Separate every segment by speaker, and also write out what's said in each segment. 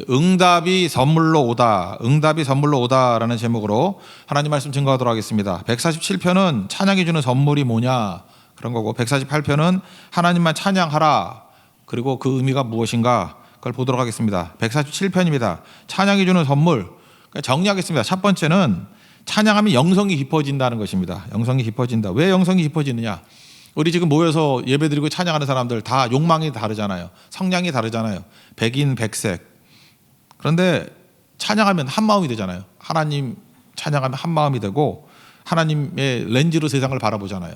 Speaker 1: 응답이 선물로 오다, 응답이 선물로 오다라는 제목으로 하나님 말씀 증거하도록 하겠습니다. 147편은 찬양이 주는 선물이 뭐냐 그런 거고, 148편은 하나님만 찬양하라, 그리고 그 의미가 무엇인가 그걸 보도록 하겠습니다. 147편입니다. 찬양이 주는 선물. 정리하겠습니다. 첫 번째는 찬양하면 영성이 깊어진다는 것입니다. 영성이 깊어진다. 왜 영성이 깊어지느냐? 우리 지금 모여서 예배드리고 찬양하는 사람들 다 욕망이 다르잖아요. 성향이 다르잖아요. 백인, 백색. 그런데 찬양하면 한 마음이 되잖아요. 하나님 찬양하면 한 마음이 되고 하나님의 렌즈로 세상을 바라보잖아요.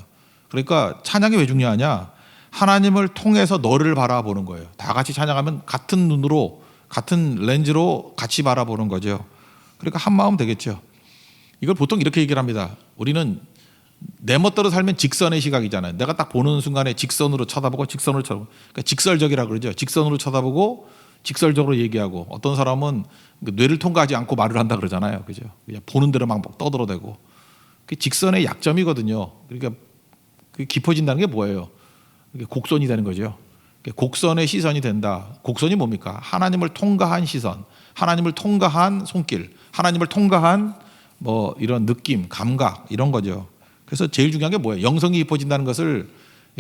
Speaker 1: 그러니까 찬양이 왜 중요하냐? 하나님을 통해서 너를 바라보는 거예요. 다 같이 찬양하면 같은 눈으로, 같은 렌즈로 같이 바라보는 거죠. 그러니까 한 마음 되겠죠. 이걸 보통 이렇게 얘기를 합니다. 우리는 내 멋대로 살면 직선의 시각이잖아요. 내가 딱 보는 순간에 직선으로 쳐다보고 직선으로 쳐다보고, 그러니까 직설적이라고 그러죠. 직선으로 쳐다보고 직설적으로 얘기하고, 어떤 사람은 뇌를 통과하지 않고 말을 한다 그러잖아요. 그죠? 그냥 보는 대로 막 떠들어대고. 그게 직선의 약점이거든요. 그러니까 그게 깊어진다는 게 뭐예요? 그게 곡선이 되는 거죠. 곡선의 시선이 된다. 곡선이 뭡니까? 하나님을 통과한 시선, 하나님을 통과한 손길, 하나님을 통과한 뭐 이런 느낌, 감각, 이런 거죠. 그래서 제일 중요한 게 뭐예요? 영성이 깊어진다는 것을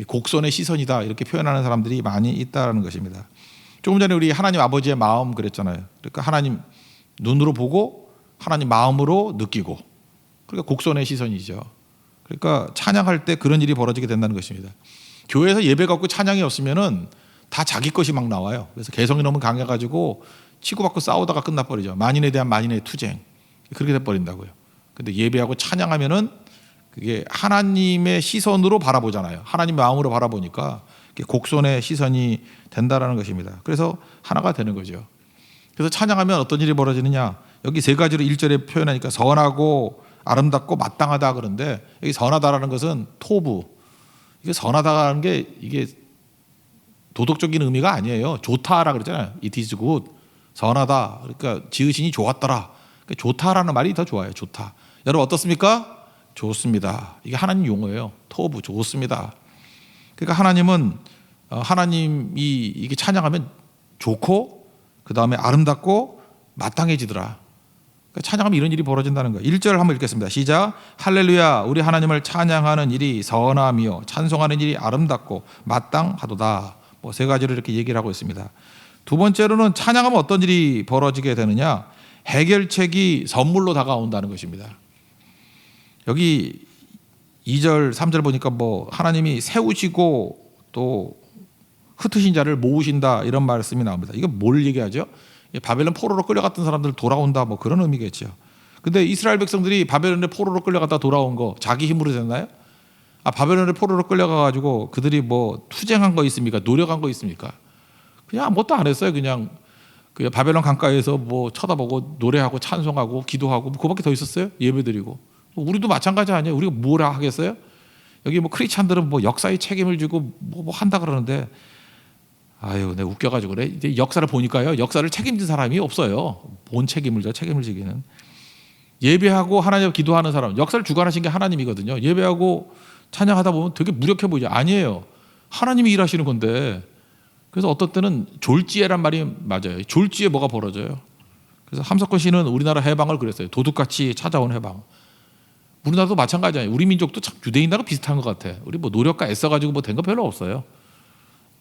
Speaker 1: 곡선의 시선이다, 이렇게 표현하는 사람들이 많이 있다는 것입니다. 조금 전에 우리 하나님 아버지의 마음 그랬잖아요. 그러니까 하나님 눈으로 보고 하나님 마음으로 느끼고, 그러니까 곡선의 시선이죠. 그러니까 찬양할 때 그런 일이 벌어지게 된다는 것입니다. 교회에서 예배가 없고 찬양이 없으면은 다 자기 것이 막 나와요. 그래서 개성이 너무 강해가지고 치고받고 싸우다가 끝나버리죠. 만인에 대한 만인의 투쟁, 그렇게 돼버린다고요. 근데 예배하고 찬양하면은 그게 하나님의 시선으로 바라보잖아요. 하나님 마음으로 바라보니까 곡선의 시선이 된다라는 것입니다. 그래서 하나가 되는 거죠. 그래서 찬양하면 어떤 일이 벌어지느냐? 여기 세 가지로 1절에 표현하니까 선하고 아름답고 마땅하다 그런데, 여기 선하다라는 것은 토부. 이게 선하다라는 게 이게 도덕적인 의미가 아니에요. 좋다라 그러잖아요. It is good. 선하다. 그러니까 지으시니 좋았더라. 그러니까 좋다라는 말이 더 좋아요. 좋다. 여러분 어떻습니까? 좋습니다. 이게 하나님 용어예요. 토부, 좋습니다. 그러니까 하나님은 하나님이 이게 찬양하면 좋고, 그 다음에 아름답고 마땅해지더라. 그러니까 찬양하면 이런 일이 벌어진다는 거예요. 1절 한번 읽겠습니다. 시작. 할렐루야, 우리 하나님을 찬양하는 일이 선하며 찬송하는 일이 아름답고 마땅하도다. 뭐 세 가지를 이렇게 얘기를 하고 있습니다. 두 번째로는 찬양하면 어떤 일이 벌어지게 되느냐? 해결책이 선물로 다가온다는 것입니다. 여기 2절, 3절 보니까 뭐 하나님이 세우시고 또 흩으신 자를 모으신다, 이런 말씀이 나옵니다. 이거 뭘 얘기하죠? 바벨론 포로로 끌려갔던 사람들 돌아온다, 뭐 그런 의미겠죠. 근데 이스라엘 백성들이 바벨론의 포로로 끌려갔다 돌아온 거 자기 힘으로 됐나요? 바벨론의 포로로 끌려가가지고 그들이 뭐 투쟁한 거 있습니까? 노력한 거 있습니까? 그냥 아무것도 안 했어요. 그냥 바벨론 강가에서 뭐 쳐다보고 노래하고 찬송하고 기도하고, 그거밖에 더 있었어요? 예배드리고. 우리도 마찬가지 아니에요? 우리가 뭐라 하겠어요? 여기 뭐 크리스찬들은 뭐 역사에 책임을 지고 뭐 한다 그러는데, 아유, 내가 웃겨가지고 그래. 이제 역사를 보니까요, 역사를 책임진 사람이 없어요. 본 책임을 지기는. 예배하고 하나님 기도하는 사람, 역사를 주관하신 게 하나님이거든요. 예배하고 찬양하다 보면 되게 무력해 보이죠. 아니에요. 하나님이 일하시는 건데. 그래서 어떤 때는 졸지에란 말이 맞아요. 졸지에 뭐가 벌어져요. 그래서 함석헌 씨는 우리나라 해방을 그랬어요. 도둑같이 찾아온 해방. 우리나라도 마찬가지예요. 우리 민족도 참 유대인하고 비슷한 것 같아. 우리 뭐 노력과 애써가지고 뭐 된 거 별로 없어요.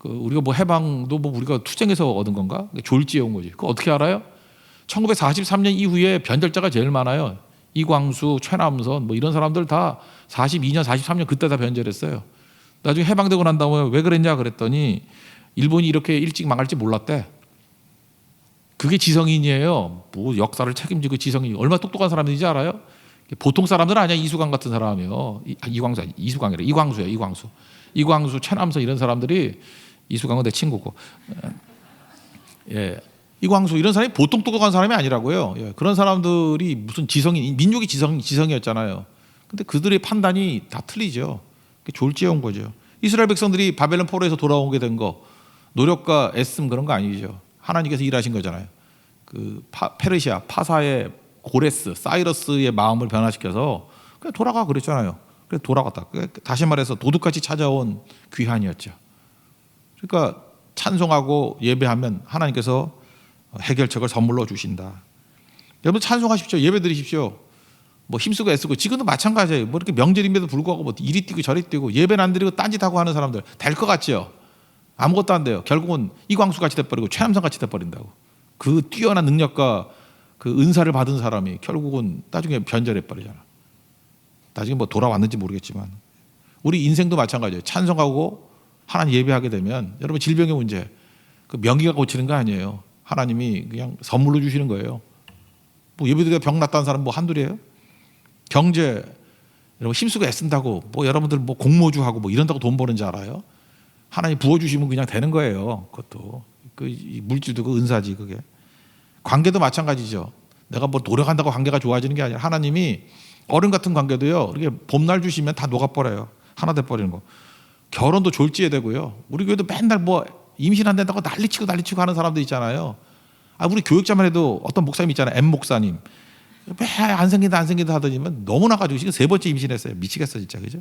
Speaker 1: 우리가 뭐 해방도 뭐 우리가 투쟁해서 얻은 건가? 졸지에 온 거지. 그거 어떻게 알아요? 1943년 이후에 변절자가 제일 많아요. 이광수, 최남선 뭐 이런 사람들 다 42년, 43년 그때 다 변절했어요. 나중에 해방되고 난 다음에 왜 그랬냐 그랬더니 일본이 이렇게 일찍 망할지 몰랐대. 그게 지성인이에요. 뭐 역사를 책임지고 지성인, 얼마나 똑똑한 사람인지 알아요? 보통 사람들은 아니야. 이수강 같은 사람이요. 이수강이래. 이광수야. 이광수, 최남선 이런 사람들이, 이수강은 내 친구고. 예. 이광수 이런 사람이 보통 똑똑한 사람이 아니라고요. 예. 그런 사람들이 무슨 지성인, 민족이 지성이었잖아요. 근데 그들의 판단이 다 틀리죠. 졸지에 온 거죠. 이스라엘 백성들이 바벨론 포로에서 돌아오게 된 거, 노력과 애씀 그런 거 아니죠. 하나님께서 일하신 거잖아요. 페르시아 파사의 고레스, 사이러스의 마음을 변화시켜서 그냥 돌아가 그랬잖아요. 그래서 돌아갔다. 다시 말해서 도둑같이 찾아온 귀환이었죠. 그러니까 찬송하고 예배하면 하나님께서 해결책을 선물로 주신다. 여러분 찬송하십시오. 예배 드리십시오. 뭐 힘쓰고 애쓰고 지금도 마찬가지예요. 뭐 이렇게 명절임에도 불구하고 뭐 이리 뛰고 저리 뛰고 예배는 안 드리고 딴짓하고 하는 사람들 될 것 같죠? 아무것도 안 돼요. 결국은 이광수 같이 돼버리고 최남성 같이 돼버린다고. 그 뛰어난 능력과 그 은사를 받은 사람이 결국은 나중에 변절해버리잖아. 나중에 뭐 돌아왔는지 모르겠지만 우리 인생도 마찬가지예요. 찬송하고 하나님 예배하게 되면 여러분 질병의 문제 그 명의가 고치는 거 아니에요. 하나님이 그냥 선물로 주시는 거예요. 뭐 예배드리다 병 났다는 사람 뭐 한둘이에요? 경제 여러분 힘쓰고 애쓴다고 뭐 여러분들 뭐 공모주하고 뭐 이런다고 돈 버는 줄 알아요? 하나님 부어주시면 그냥 되는 거예요. 그것도 그 물질도 그 은사지 그게. 관계도 마찬가지죠. 내가 뭐 노력한다고 관계가 좋아지는 게 아니라 하나님이 어른 같은 관계도요. 이렇게 봄날 주시면 다 녹아버려요. 하나 돼버리는 거. 결혼도 졸지에 되고요. 우리 교회도 맨날 뭐 임신 안 된다고 난리치고 하는 사람들 있잖아요. 아 우리 교육자만 해도 어떤 목사님 있잖아요. M 목사님. 매 안 생긴다 하더니만 너무나 가지고 지금 3번째 임신했어요. 미치겠어 진짜 그죠?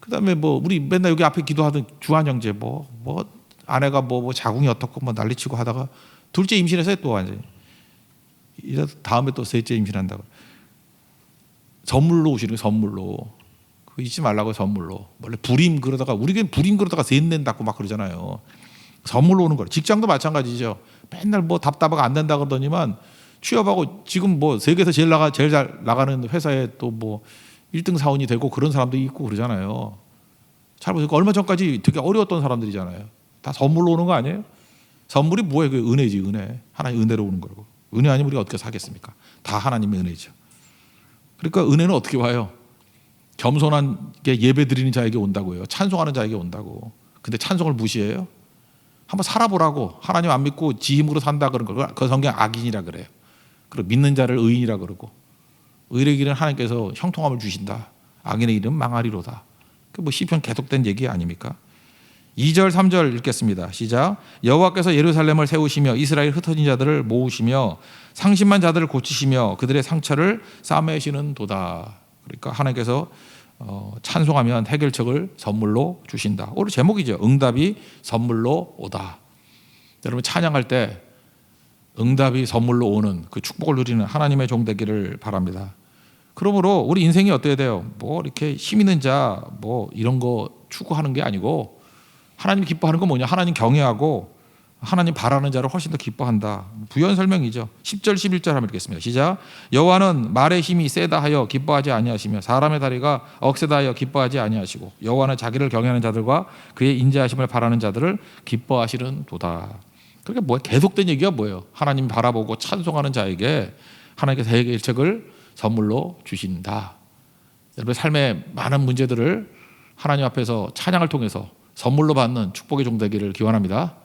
Speaker 1: 그다음에 뭐 우리 맨날 여기 앞에 기도하던 주한 형제 뭐 아내가 뭐 자궁이 어떻고 뭐 난리치고 하다가 둘째 임신했어요 또 완전히. 이래 다음에 또 셋째 임신한다고. 선물로 오시는 거 선물로. 그거 잊지 말라고 선물로. 원래 불임 그러다가 우리 교회는 불임 그러다가 셋낸다고 막 그러잖아요. 선물로 오는 거예요. 직장도 마찬가지죠. 맨날 뭐 답답하고 안 된다 그러더니만 취업하고 지금 뭐 세계에서 제일 잘 나가는 회사에 또 뭐 1등 사원이 되고 그런 사람도 있고 그러잖아요. 잘 보세요. 얼마 전까지 되게 어려웠던 사람들이잖아요. 다 선물로 오는 거 아니에요? 선물이 뭐예요? 그 은혜지 은혜. 하나님 은혜로 오는 거고. 은혜 아니면 우리가 어떻게 사겠습니까? 다 하나님의 은혜죠. 그러니까 은혜는 어떻게 와요? 겸손하게 예배 드리는 자에게 온다고요. 찬송하는 자에게 온다고. 근데 찬송을 무시해요? 한번 살아보라고. 하나님 안 믿고 지 힘으로 산다 그런 거. 그 성경 악인이라 그래요. 그리고 믿는 자를 의인이라 그러고. 의의 길은 하나님께서 형통함을 주신다. 악인의 일은 망하리로다. 그 뭐 시편 계속된 얘기 아닙니까? 2절 3절 읽겠습니다. 시작. 여호와께서 예루살렘을 세우시며 이스라엘 흩어진 자들을 모으시며 상심한 자들을 고치시며 그들의 상처를 싸매시는 도다. 그러니까 하나님께서 찬송하면 해결책을 선물로 주신다. 오늘 제목이죠. 응답이 선물로 오다. 여러분 찬양할 때 응답이 선물로 오는 그 축복을 누리는 하나님의 종 되기를 바랍니다. 그러므로 우리 인생이 어때야 돼요? 뭐 이렇게 힘 있는 자 뭐 이런 거 추구하는 게 아니고 하나님 기뻐하는 건 뭐냐? 하나님 경외하고 하나님 바라는 자를 훨씬 더 기뻐한다. 부연 설명이죠. 10절 11절 한번 읽겠습니다. 시작. 여호와는 말의 힘이 세다 하여 기뻐하지 아니하시며 사람의 다리가 억세다 하여 기뻐하지 아니하시고 여호와는 자기를 경외하는 자들과 그의 인자하심을 바라는 자들을 기뻐하시는 도다. 그게 뭐야? 계속된 얘기가 뭐예요? 하나님 바라보고 찬송하는 자에게 하나님께서 해결책을 선물로 주신다. 여러분의 삶의 많은 문제들을 하나님 앞에서 찬양을 통해서 선물로 받는 축복의 종 되기를 기원합니다.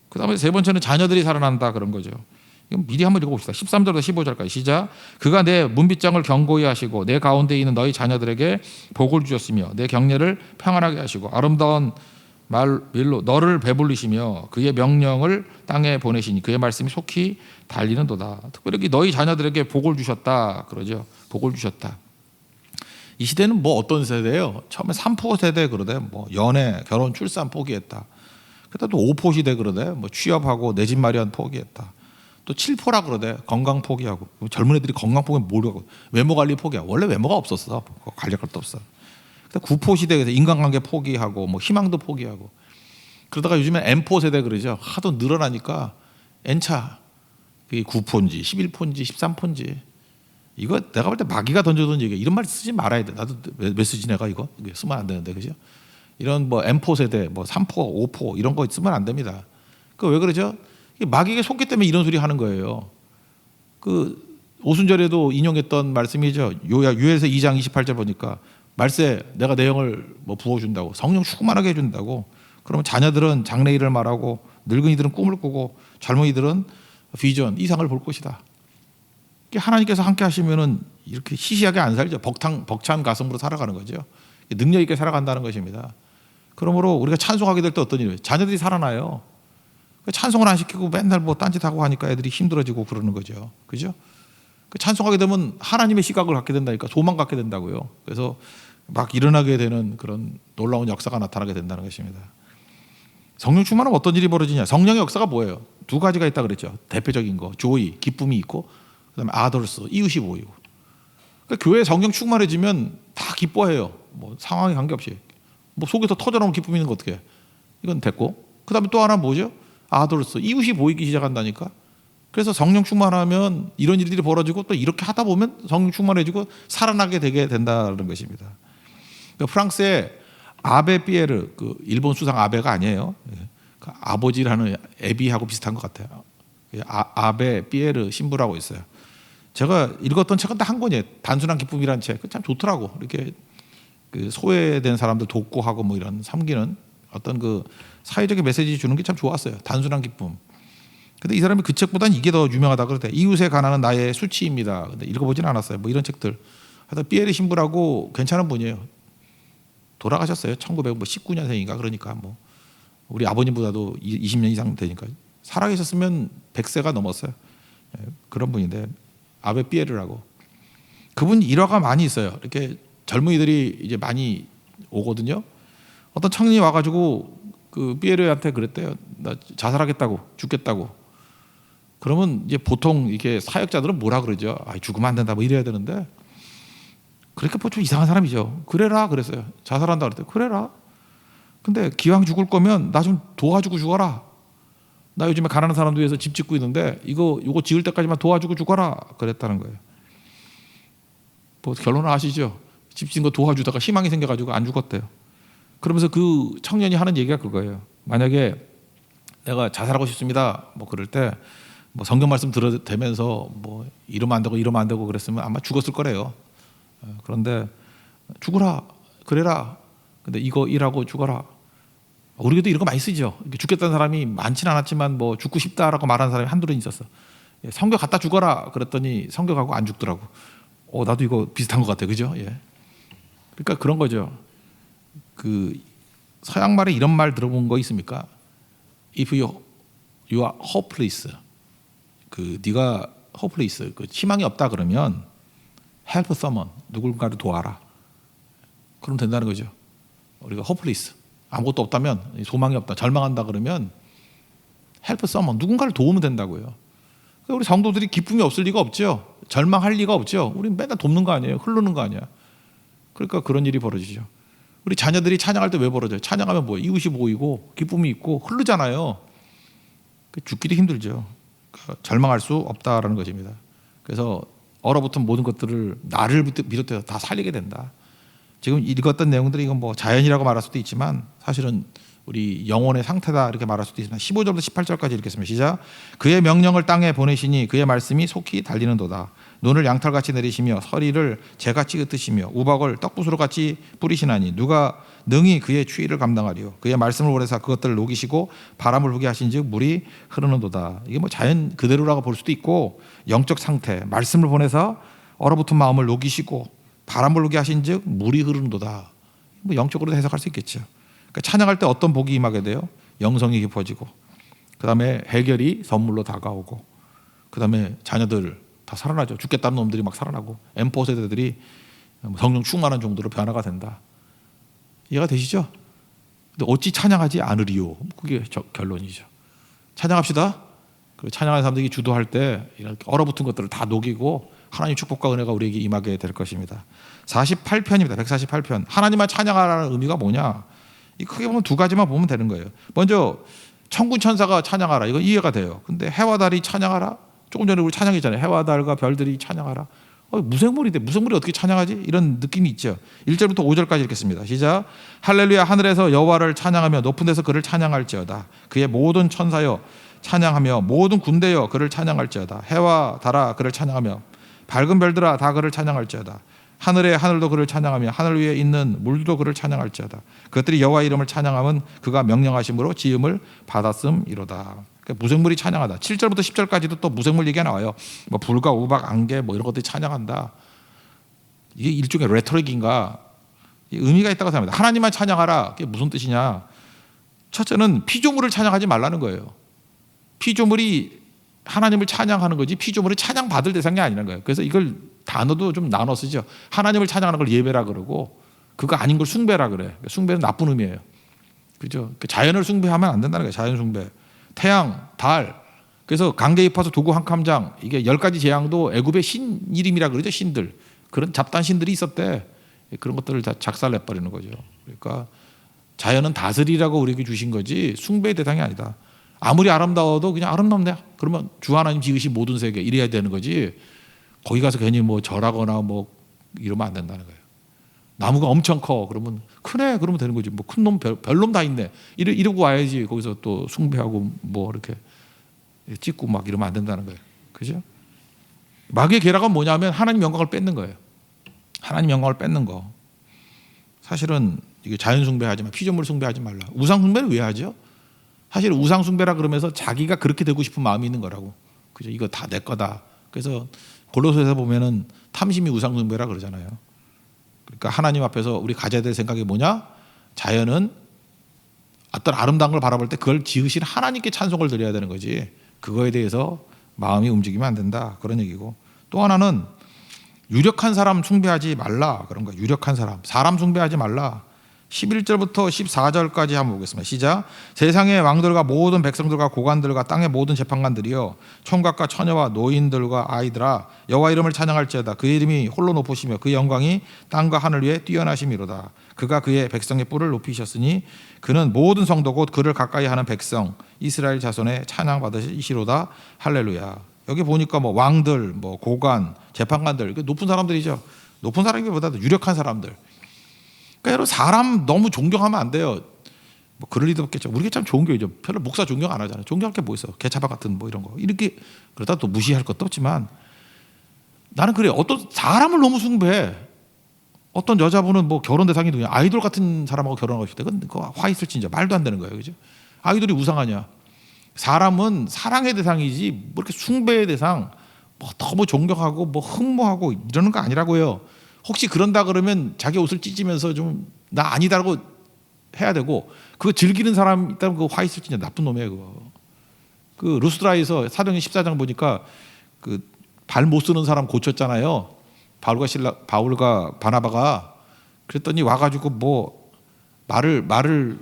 Speaker 1: 그 다음에 세 번째는 자녀들이 살아난다 그런 거죠. 이건 미리 한번 읽어봅시다. 13절부터 15절까지 시작. 그가 내 문빗장을 견고히 하시고 내 가운데 있는 너희 자녀들에게 복을 주셨으며 내 경례를 평안하게 하시고 아름다운 말로 너를 배불리시며 그의 명령을 땅에 보내시니 그의 말씀이 속히 달리는도다. 특별히 너희 자녀들에게 복을 주셨다 그러죠. 복을 주셨다. 이 시대는 뭐 어떤 세대예요? 처음에 3포 세대 그러대. 뭐 연애, 결혼, 출산 포기했다. 그다음 또 5포 시대 그러대. 뭐 취업하고 내 집 마련 포기했다. 또 7포라 그러대. 건강 포기하고. 젊은 애들이 건강 포기하면 뭐라고? 외모 관리 포기야. 원래 외모가 없었어. 관리할 것도 없어. 9포 시대에서 인간관계 포기하고 뭐 희망도 포기하고. 그러다가 요즘엔 N포 세대 그러죠. 하도 늘어나니까 N차 9포인지 11포인지 13포인지 이거 내가 볼 때 마귀가 던져둔 얘기야. 이런 말 쓰지 말아야 돼. 나도 왜 쓰지 내가 이거 쓰면 안 되는데 그죠? 이런 뭐 N포 세대 뭐 3포 5포 이런 거 쓰면 안 됩니다. 그 왜 그러죠? 마귀에게 속기 때문에 이런 소리 하는 거예요. 그 오순절에도 인용했던 말씀이죠. 유에서 2장 28절 보니까 말세 내가 내 영을 뭐 부어준다고 성령 충만하게 해준다고. 그러면 자녀들은 장래일을 말하고 늙은이들은 꿈을 꾸고 젊은이들은 비전 이상을 볼 것이다. 하나님께서 함께 하시면은 이렇게 시시하게 안 살죠. 벅찬 가슴으로 살아가는 거죠. 능력 있게 살아간다는 것입니다. 그러므로 우리가 찬송하게 될 때 어떤 일이에요? 자녀들이 살아나요. 찬송을 안 시키고 맨날 뭐 딴짓하고 하니까 애들이 힘들어지고 그러는 거죠. 그죠? 찬송하게 되면 하나님의 시각을 갖게 된다니까 소망 갖게 된다고요. 그래서 막 일어나게 되는 그런 놀라운 역사가 나타나게 된다는 것입니다. 성령 충만하면 어떤 일이 벌어지냐? 성령의 역사가 뭐예요? 두 가지가 있다 그랬죠. 대표적인 거 조이, 기쁨이 있고 그다음에 아더스, 이웃이 보이고. 그러니까 교회 성령 충만해지면 다 기뻐해요. 뭐 상황에 관계없이. 뭐 속에서 터져나오는 기쁨이 있는 거 어떻게 해. 이건 됐고. 그다음에 또 하나 뭐죠? 아더스, 이웃이 보이기 시작한다니까. 그래서 성령 충만하면 이런 일들이 벌어지고 또 이렇게 하다 보면 성령 충만해지고 살아나게 되게 된다는 것입니다. 그러니까 프랑스의 아베 피에르, 그 일본 수상 아베가 아니에요. 그 아버지라는 애비하고 비슷한 것 같아요. 아베 피에르 신부라고 있어요. 제가 읽었던 책은 딱 한 권이에요. 단순한 기쁨이라는 책. 참 좋더라고. 이렇게 그 소외된 사람들 돕고 하고 뭐 이런 섬기는 어떤 그 사회적인 메시지 주는 게 참 좋았어요. 단순한 기쁨. 근데 이 사람이 그 책보다는 이게 더 유명하다 그러대. 이웃의 가난은 나의 수치입니다. 근데 읽어보진 않았어요. 뭐 이런 책들. 하여튼 피에르 신부라고 괜찮은 분이에요. 돌아가셨어요. 1919년생인가 그러니까 뭐 우리 아버님보다도 20년 이상 되니까 살아계셨으면 100세가 넘었어요. 그런 분인데 아베 피에르라고. 그분 일화가 많이 있어요. 이렇게 젊은이들이 이제 많이 오거든요. 어떤 청년이 와가지고 그 피에르한테 그랬대요. 나 자살하겠다고, 죽겠다고. 그러면 이제 보통 이게 사역자들은 뭐라 그러죠? 아, 죽으면 안 된다, 뭐 이래야 되는데. 그러니까 뭐 좀 이상한 사람이죠. 그래라 그랬어요. 자살한다 그랬대요. 그래라. 근데 기왕 죽을 거면 나 좀 도와주고 죽어라. 나 요즘에 가난한 사람들 위해서 집 짓고 있는데 이거 지을 때까지만 도와주고 죽어라. 그랬다는 거예요. 뭐 결론을 아시죠? 집 짓는 거 도와주다가 희망이 생겨가지고 안 죽었대요. 그러면서 그 청년이 하는 얘기가 그거예요. 만약에 내가 자살하고 싶습니다. 뭐 그럴 때 뭐 성경 말씀 들어대면서 뭐 이러면 안 되고 그랬으면 아마 죽었을 거래요. 그런데 죽어라, 그래라. 근데 이거 일하고 죽어라. 우리도 이런 거 많이 쓰죠. 죽겠다는 사람이 많지는 않았지만 뭐 죽고 싶다라고 말하는 사람이 한둘은 있었어. 성교 갖다 죽어라 그랬더니 성교하고 안 죽더라고. 나도 이거 비슷한 것 같아, 그죠? 예. 그러니까 그런 거죠. 그 서양 말에 이런 말 들어본 거 있습니까? If you are hopeless, 그 네가 hopeless, 그 희망이 없다 그러면 help someone, 누군가를 도와라. 그럼 된다는 거죠. 우리가 hopeless, 아무것도 없다면, 소망이 없다, 절망한다 그러면 help someone, 누군가를 도우면 된다고요. 그러니까 우리 성도들이 기쁨이 없을 리가 없죠. 절망할 리가 없죠. 우리 맨날 돕는 거 아니에요. 흐르는 거 아니야. 그러니까 그런 일이 벌어지죠. 우리 자녀들이 찬양할 때 왜 벌어져요? 찬양하면 뭐예요? 이웃이 보이고 기쁨이 있고 흐르잖아요. 죽기도 힘들죠. 그러니까 절망할 수 없다라는 것입니다. 그래서 얼어붙은 모든 것들을 나를 비롯해서 다 살리게 된다. 지금 읽었던 내용들이 이건 뭐 자연이라고 말할 수도 있지만 사실은 우리 영혼의 상태다 이렇게 말할 수도 있지만 15절부터 18절까지 읽겠습니다. 시작. 그의 명령을 땅에 보내시니 그의 말씀이 속히 달리는도다. 눈을 양털같이 내리시며 서리를 재같이 흩으시며 우박을 떡부스로 같이 뿌리시나니 누가 능히 그의 추위를 감당하리요. 그의 말씀을 보내사 그것들을 녹이시고 바람을 불게 하신즉 물이 흐르는도다. 이게 뭐 자연 그대로라고 볼 수도 있고 영적 상태, 말씀을 보내서 얼어붙은 마음을 녹이시고 바람을 불게 하신즉 물이 흐르는도다. 뭐 영적으로 해석할 수 있겠죠. 그러니까 찬양할 때 어떤 복이 임하게 돼요? 영성이 깊어지고, 그 다음에 해결이 선물로 다가오고, 그 다음에 자녀들 다 살아나죠. 죽겠다는 놈들이 막 살아나고, M4 세대들이 성령 충만한 정도로 변화가 된다. 이해가 되시죠? 근데 어찌 찬양하지 않으리요? 그게 결론이죠. 찬양합시다. 그 찬양하는 사람들이 주도할 때 이렇게 얼어붙은 것들을 다 녹이고 하나님 축복과 은혜가 우리에게 임하게 될 것입니다. 48편입니다. 148편. 하나님만 찬양하라는 의미가 뭐냐? 크게 보면 두 가지만 보면 되는 거예요. 먼저 천군 천사가 찬양하라. 이거 이해가 돼요. 근데 해와 달이 찬양하라. 조금 전에 우리 찬양했잖아요. 해와 달과 별들이 찬양하라. 무생물인데 무생물이 어떻게 찬양하지? 이런 느낌이 있죠. 1절부터 5절까지 읽겠습니다. 시작. 할렐루야. 하늘에서 여호와를 찬양하며 높은 데서 그를 찬양할지어다. 그의 모든 천사여 찬양하며 모든 군대여 그를 찬양할지어다. 해와 달아 그를 찬양하며 밝은 별들아 다 그를 찬양할지어다. 하늘의 하늘도 그를 찬양하며 하늘 위에 있는 물도 그를 찬양할지어다. 그것들이 여호와 이름을 찬양하면 그가 명령하심으로 지음을 받았음이로다. 그러니까 무생물이 찬양하다. 7절부터 10절까지도 또 무생물 얘기가 나와요. 뭐 불과 우박 안개 뭐 이런 것들이 찬양한다. 이게 일종의 레토릭인가? 의미가 있다고 생각합니다. 하나님만 찬양하라. 그게 무슨 뜻이냐? 첫째는 피조물을 찬양하지 말라는 거예요. 피조물이 하나님을 찬양하는 거지 피조물이 찬양받을 대상이 아니라는 거예요. 그래서 이걸 단어도 좀 나눠 쓰죠. 하나님을 찬양하는 걸 예배라 그러고 그거 아닌 걸 숭배라 그래. 숭배는 나쁜 의미예요. 그죠? 자연을 숭배하면 안 된다는 거예요. 자연 숭배. 태양, 달, 그래서 강대 입하서 도구 한 캄장, 이게 10가지 재앙도 애굽의 신 이름이라 그러죠. 신들. 그런 잡단 신들이 있었대. 그런 것들을 다 작살내버리는 거죠. 그러니까 자연은 다스리라고 우리에게 주신 거지 숭배의 대상이 아니다. 아무리 아름다워도 그냥 아름답네. 그러면 주 하나님 지으신 모든 세계 이래야 되는 거지. 거기 가서 괜히 뭐 절하거나 뭐 이러면 안 된다는 거예요. 나무가 엄청 커. 그러면 크네. 그러면 되는 거지. 뭐 큰 놈, 별놈 다 있네. 이러고 와야지. 거기서 또 숭배하고 뭐 이렇게 찍고 막 이러면 안 된다는 거예요. 그죠? 마귀의 계략은 뭐냐면 하나님 영광을 뺏는 거예요. 하나님 영광을 뺏는 거. 사실은 이게 자연 숭배하지 마, 피조물 숭배하지 말라. 우상 숭배를 왜 하죠? 사실 우상 숭배라 그러면서 자기가 그렇게 되고 싶은 마음이 있는 거라고. 그죠? 이거 다 내 거다. 그래서 골로새서 보면은 탐심이 우상 숭배라 그러잖아요. 그러니까 하나님 앞에서 우리 가져야 될 생각이 뭐냐? 자연은 어떤 아름다운 걸 바라볼 때 그걸 지으신 하나님께 찬송을 드려야 되는 거지. 그거에 대해서 마음이 움직이면 안 된다. 그런 얘기고. 또 하나는 유력한 사람 숭배하지 말라. 그런 거. 유력한 사람 숭배하지 말라. 11절부터 14절까지 한번 보겠습니다. 시작. 세상의 왕들과 모든 백성들과 고관들과 땅의 모든 재판관들이여 총각과 처녀와 노인들과 아이들아 여호와 이름을 찬양할지어다. 그의 이름이 홀로 높으시며 그의 영광이 땅과 하늘 위에 뛰어나심이로다. 그가 그의 백성의 뿔을 높이셨으니 그는 모든 성도 곧 그를 가까이 하는 백성 이스라엘 자손의 찬양받으시로다. 할렐루야. 여기 보니까 뭐 왕들, 뭐 고관, 재판관들, 높은 사람들이죠. 높은 사람이보다도 유력한 사람들. 그러니까 여러분 사람 너무 존경하면 안 돼요. 뭐 그럴 리도 없겠죠. 우리가 참 존경이죠. 별로 목사 존경 안 하잖아요. 존경할 게 뭐 있어? 개차바 같은 뭐 이런 거. 이렇게 그러다 또 무시할 것도 없지만 나는 그래. 어떤 사람을 너무 숭배해. 어떤 여자분은 뭐 결혼 대상이 누구냐? 아이돌 같은 사람하고 결혼하고 싶대. 그건 화 있을진저 말도 안 되는 거예요. 그죠? 아이돌이 우상하냐? 사람은 사랑의 대상이지 뭐 이렇게 숭배의 대상, 뭐 너무 존경하고 뭐 흠모하고 이러는 거 아니라고요. 혹시 그런다 그러면 자기 옷을 찢으면서 좀 나 아니다라고 해야 되고 그거 즐기는 사람 있다면 그거 화 있을지 나쁜 놈이에요. 그거. 그 루스드라에서 사도행전 14장 보니까 그 발 못 쓰는 사람 고쳤잖아요. 바울과 바나바가 그랬더니 와가지고 뭐 말을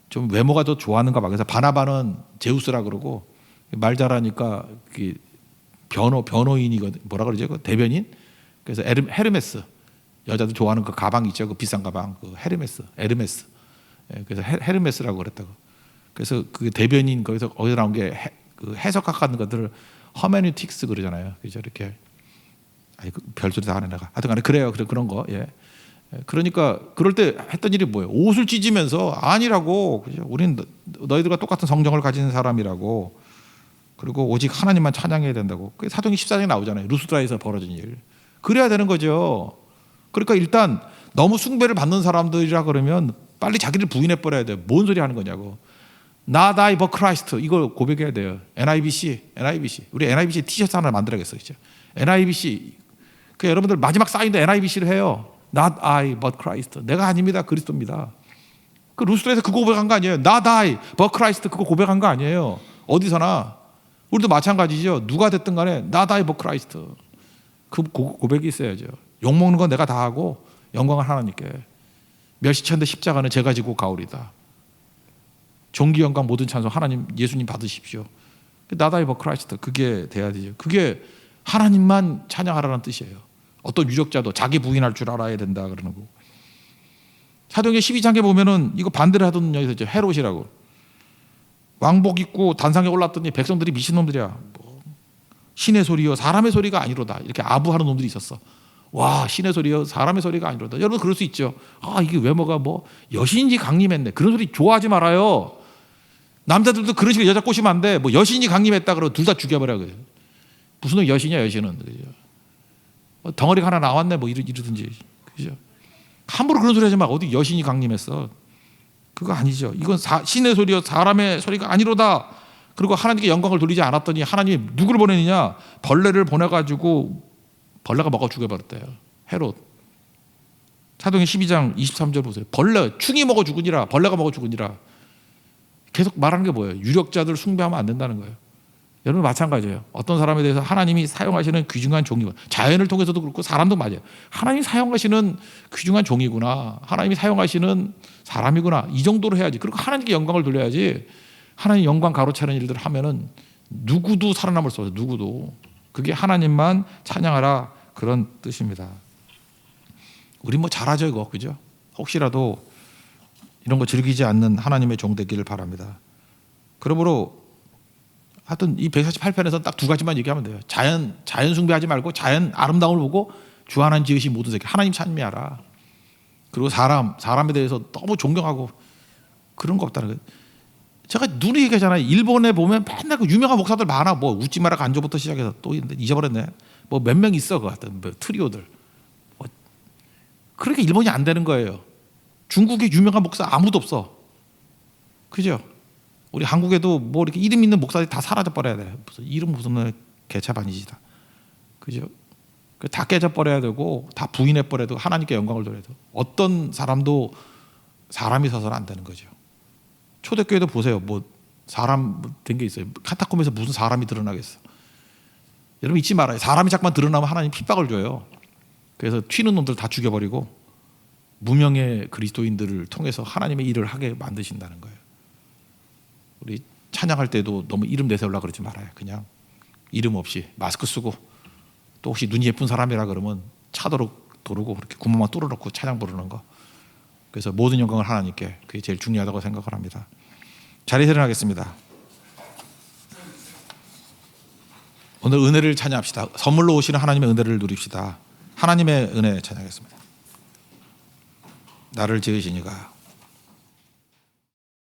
Speaker 1: 좀 외모가 더 좋아하는가 봐. 그래서 바나바는 제우스라 그러고 말 잘하니까 변호인이거든. 뭐라 그러죠? 그 대변인. 그래서 헤르메스 여자들 좋아하는 그 가방 있죠, 그 비싼 가방, 그 에르메스. 그래서 헤르메스라고 그랬다고. 그래서 그 대변인 거기서 나온 게 그 해석학 같은 것들을 허메니틱스 그러잖아요. 그죠? 이렇게 별소리 다 하네 내가. 하여튼간에 그래요, 그런 거. 예. 그러니까 그럴 때 했던 일이 뭐예요? 옷을 찢으면서 아니라고. 그죠? 우리는 너희들과 똑같은 성정을 가진 사람이라고. 그리고 오직 하나님만 찬양해야 된다고. 그게 사도행전 14장에 나오잖아요. 루스드라에서 벌어진 일. 그래야 되는 거죠. 그러니까 일단 너무 숭배를 받는 사람들이라 그러면 빨리 자기를 부인해 버려야 돼요. 뭔 소리 하는 거냐고. Not I but Christ 이걸 고백해야 돼요. NIBC 우리 NIBC 티셔츠 하나 만들어야겠어요. 그렇죠? NIBC 그 여러분들 마지막 사인도 NIBC를 해요. Not I but Christ. 내가 아닙니다. 그리스도입니다. 그 루스드라에서 그거 고백한 거 아니에요. Not I but Christ 그거 고백한 거 아니에요. 어디서나. 우리도 마찬가지죠. 누가 됐든 간에 Not I but Christ. 그 고백이 있어야죠. 욕먹는 건 내가 다 하고 영광을 하나님께. 멸시천대 십자가는 제가 지고 가오리다. 존귀 영광 모든 찬송 하나님 예수님 받으십시오. Not I but Christ 그게 돼야 되죠. 그게 하나님만 찬양하라는 뜻이에요. 어떤 유력자도 자기 부인할 줄 알아야 된다 그러는 거고. 사도행전 12장에 보면은 이거 반대를 하던 녀석이 있죠. 헤롯이라고. 왕복 입고 단상에 올랐더니 백성들이 미친놈들이야. 신의 소리요 사람의 소리가 아니로다. 이렇게 아부하는 놈들이 있었어. 와, 신의 소리요 사람의 소리가 아니로다. 여러분 그럴 수 있죠. 아, 이게 외모가 뭐 여신인지 강림했네. 그런 소리 좋아하지 말아요. 남자들도 그런 식으로 여자 꼬시면 안 돼. 뭐 여신이 강림했다 그러고 둘 다 죽여버려. 그래. 무슨 놈 여신이야 여신은. 그죠? 덩어리가 하나 나왔네 뭐 이러든지. 그죠? 함부로 그런 소리 하지 마. 어디 여신이 강림했어. 그거 아니죠. 이건 신의 소리요 사람의 소리가 아니로다. 그리고 하나님께 영광을 돌리지 않았더니 하나님이 누구를 보내느냐? 벌레를 보내가지고 벌레가 먹어 죽여버렸대요. 헤롯. 사도행전 12장 23절 보세요. 벌레, 충이 먹어 죽으니라. 벌레가 먹어 죽으니라. 계속 말하는 게 뭐예요? 유력자들 숭배하면 안 된다는 거예요. 여러분 마찬가지예요. 어떤 사람에 대해서 하나님이 사용하시는 귀중한 종이구나. 자연을 통해서도 그렇고 사람도 맞아요. 하나님이 사용하시는 귀중한 종이구나. 하나님이 사용하시는 사람이구나. 이 정도로 해야지. 그리고 하나님께 영광을 돌려야지. 하나님 영광 가로채는 일들을 하면은 누구도 살아남을 수 없어요. 누구도. 그게 하나님만 찬양하라 그런 뜻입니다. 우리 뭐 잘하죠 이거, 그죠? 혹시라도 이런 거 즐기지 않는 하나님의 종 되기를 바랍니다. 그러므로 하여튼 이 148편에서 딱 두 가지만 얘기하면 돼요. 자연 숭배하지 말고 자연 아름다움을 보고 주 하나님 지으신 모든 세계 하나님 찬미하라. 그리고 사람에 대해서 너무 존경하고 그런 거 없다는 거예요. 제가 눈에 얘기하잖아요. 일본에 보면 맨날 그 유명한 목사들 많아. 뭐 웃지 마라 간조부터 시작해서 또 잊어버렸네. 뭐 몇 명 있어 그 같은 뭐 트리오들. 뭐 그렇게 일본이 안 되는 거예요. 중국에 유명한 목사 아무도 없어. 그죠? 우리 한국에도 뭐 이렇게 이름 있는 목사들이 다 사라져 버려야 돼. 무슨 개차반이지 다. 그죠? 다 깨져 버려야 되고 다 부인해 버려야 되고 하나님께 영광을 돌려야 되고 어떤 사람도 사람이 서서는 안 되는 거죠. 초대교회도 보세요. 뭐 사람 된 게 있어요. 카타콤에서 무슨 사람이 드러나겠어. 여러분 잊지 말아요. 사람이 자꾸만 드러나면 하나님 핍박을 줘요. 그래서 튀는 놈들 다 죽여버리고 무명의 그리스도인들을 통해서 하나님의 일을 하게 만드신다는 거예요. 우리 찬양할 때도 너무 이름 내세우려고 그러지 말아요. 그냥 이름 없이 마스크 쓰고 또 혹시 눈이 예쁜 사람이라 그러면 차도록 도르고 그렇게 구멍만 뚫어놓고 찬양 부르는 거. 그래서 모든 영광을 하나님께, 그게 제일 중요하다고 생각을 합니다. 자리에 일어나겠습니다. 오늘 은혜를 찬양합시다. 선물로 오시는 하나님의 은혜를 누립시다. 하나님의 은혜 찬양하겠습니다. 나를 지으신 이가